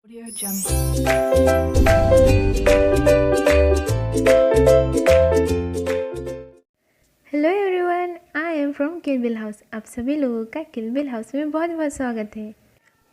Audio Jungle. Hello everyone, I am from Kilbil house. आप सभी लोगों का किलबिल हाउस में बहुत बहुत स्वागत है।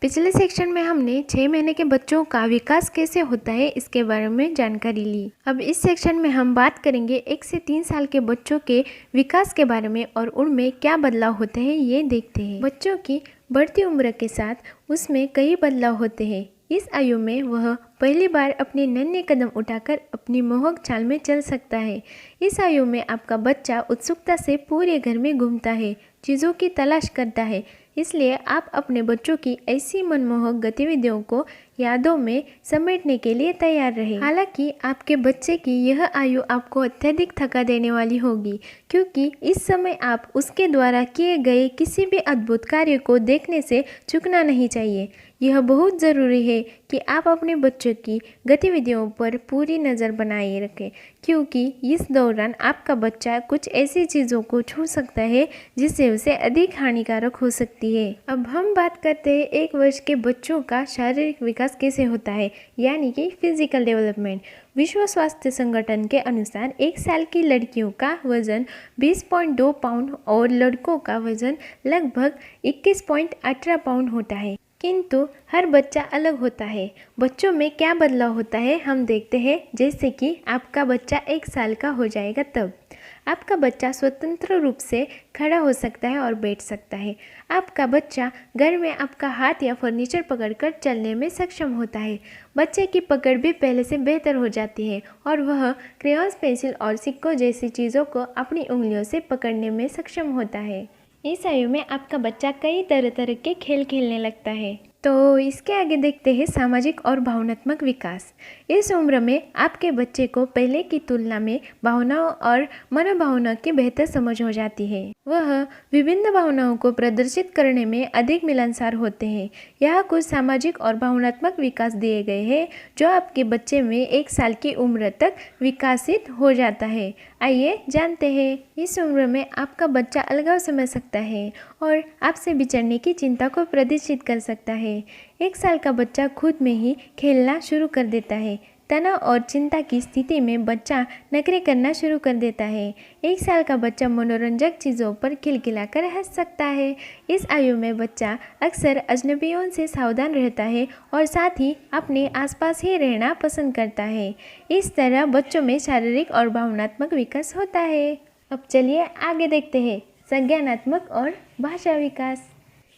पिछले सेक्शन में हमने 6 महीने के बच्चों का विकास कैसे होता है इसके बारे में जानकारी ली। अब इस सेक्शन में हम बात करेंगे 1 से 3 साल के बच्चों के विकास के बारे में और उनमें क्या बदलाव होते हैं ये देखते हैं। बच्चों की बढ़ती उम्र के साथ उसमें कई बदलाव होते हैं। इस आयु में वह पहली बार अपने नन्हे कदम उठाकर अपनी मोहक चाल में चल सकता है। इस आयु में आपका बच्चा उत्सुकता से पूरे घर में घूमता है, चीज़ों की तलाश करता है। इसलिए आप अपने बच्चों की ऐसी मनमोहक गतिविधियों को यादों में समेटने के लिए तैयार रहें। हालांकि आपके बच्चे की यह आयु आपको अत्यधिक थका देने वाली होगी, क्योंकि इस समय आप उसके द्वारा किए गए किसी भी अद्भुत कार्य को देखने से चूकना नहीं चाहिए। यह बहुत ज़रूरी है कि आप अपने बच्चों की गतिविधियों पर पूरी नज़र बनाए रखें, क्योंकि इस दौरान आपका बच्चा कुछ ऐसी चीज़ों को छू सकता है जिससे उसे अधिक हानिकारक हो सकती है। अब हम बात करते हैं 1 वर्ष के बच्चों का शारीरिक विकास कैसे होता है, यानी कि फिजिकल डेवलपमेंट। विश्व स्वास्थ्य संगठन के अनुसार 1 साल की लड़कियों का वजन 20.2 पाउंड और लड़कों का वजन लगभग 21.18 पाउंड होता है। किंतु हर बच्चा अलग होता है। बच्चों में क्या बदलाव होता है हम देखते हैं। जैसे कि आपका बच्चा 1 साल का हो जाएगा तब आपका बच्चा स्वतंत्र रूप से खड़ा हो सकता है और बैठ सकता है। आपका बच्चा घर में आपका हाथ या फर्नीचर पकड़कर चलने में सक्षम होता है। बच्चे की पकड़ भी पहले से बेहतर हो जाती है और वह क्रेयॉन्स, पेंसिल और सिक्कों जैसी चीज़ों को अपनी उंगलियों से पकड़ने में सक्षम होता है। इस आयु में आपका बच्चा कई तरह तरह के खेल खेलने लगता है। तो इसके आगे देखते हैं सामाजिक और भावनात्मक विकास। इस उम्र में आपके बच्चे को पहले की तुलना में भावनाओं और मनोभावनाओं की बेहतर समझ हो जाती है। वह विभिन्न भावनाओं को प्रदर्शित करने में अधिक मिलनसार होते हैं। यह कुछ सामाजिक और भावनात्मक विकास दिए गए हैं जो आपके बच्चे में 1 साल की उम्र तक विकसित हो जाता है। आइए जानते हैं। इस उम्र में आपका बच्चा अलगाव समझ सकता है और आपसे बिछड़ने की चिंता को प्रदर्शित कर सकता है। 1 साल का बच्चा खुद में ही खेलना शुरू कर देता है। तनाव और चिंता की स्थिति में बच्चा नखरे करना शुरू कर देता है। 1 साल का बच्चा मनोरंजक चीज़ों पर खिलखिलाकर हंस सकता है। इस आयु में बच्चा अक्सर अजनबियों से सावधान रहता है और साथ ही अपने आसपास ही रहना पसंद करता है। इस तरह बच्चों में शारीरिक और भावनात्मक विकास होता है। अब चलिए आगे देखते हैं संज्ञानात्मक और भाषा विकास।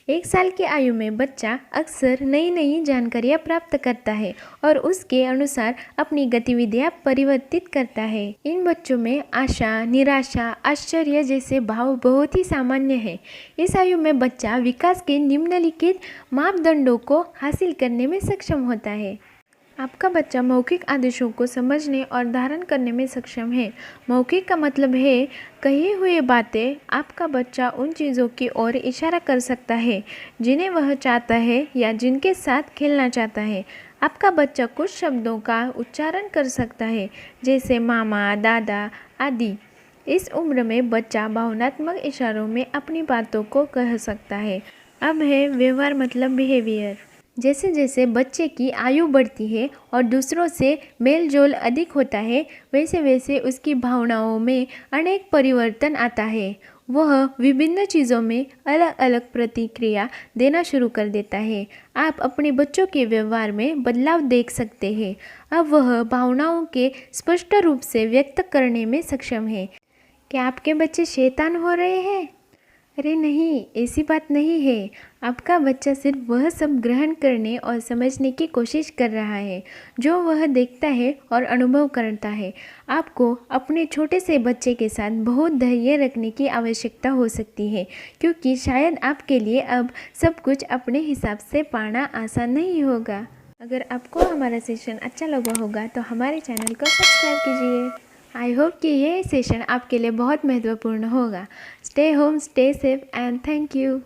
1 साल की आयु में बच्चा अक्सर नई नई जानकारियाँ प्राप्त करता है और उसके अनुसार अपनी गतिविधियाँ परिवर्तित करता है। इन बच्चों में आशा, निराशा, आश्चर्य जैसे भाव बहुत ही सामान्य हैं। इस आयु में बच्चा विकास के निम्नलिखित मापदंडों को हासिल करने में सक्षम होता है। आपका बच्चा मौखिक आदेशों को समझने और धारण करने में सक्षम है। मौखिक का मतलब है कही हुई बातें। आपका बच्चा उन चीज़ों की ओर इशारा कर सकता है जिन्हें वह चाहता है या जिनके साथ खेलना चाहता है। आपका बच्चा कुछ शब्दों का उच्चारण कर सकता है, जैसे मामा, दादा आदि। इस उम्र में बच्चा भावनात्मक इशारों में अपनी बातों को कह सकता है। अब है व्यवहार मतलब बिहेवियर। जैसे जैसे बच्चे की आयु बढ़ती है और दूसरों से मेल जोल अधिक होता है, वैसे वैसे उसकी भावनाओं में अनेक परिवर्तन आता है। वह विभिन्न चीज़ों में अलग अलग प्रतिक्रिया देना शुरू कर देता है। आप अपने बच्चों के व्यवहार में बदलाव देख सकते हैं। अब वह भावनाओं के स्पष्ट रूप से व्यक्त करने में सक्षम है। क्या आपके बच्चे शैतान हो रहे हैं? अरे नहीं, ऐसी बात नहीं है। आपका बच्चा सिर्फ वह सब ग्रहण करने और समझने की कोशिश कर रहा है जो वह देखता है और अनुभव करता है। आपको अपने छोटे से बच्चे के साथ बहुत धैर्य रखने की आवश्यकता हो सकती है, क्योंकि शायद आपके लिए अब सब कुछ अपने हिसाब से पाना आसान नहीं होगा। अगर आपको हमारा सेशन अच्छा लगा होगा तो हमारे चैनल को सब्सक्राइब कीजिए। आई होप कि ये सेशन आपके लिए बहुत महत्वपूर्ण होगा। Stay home, stay safe and thank you.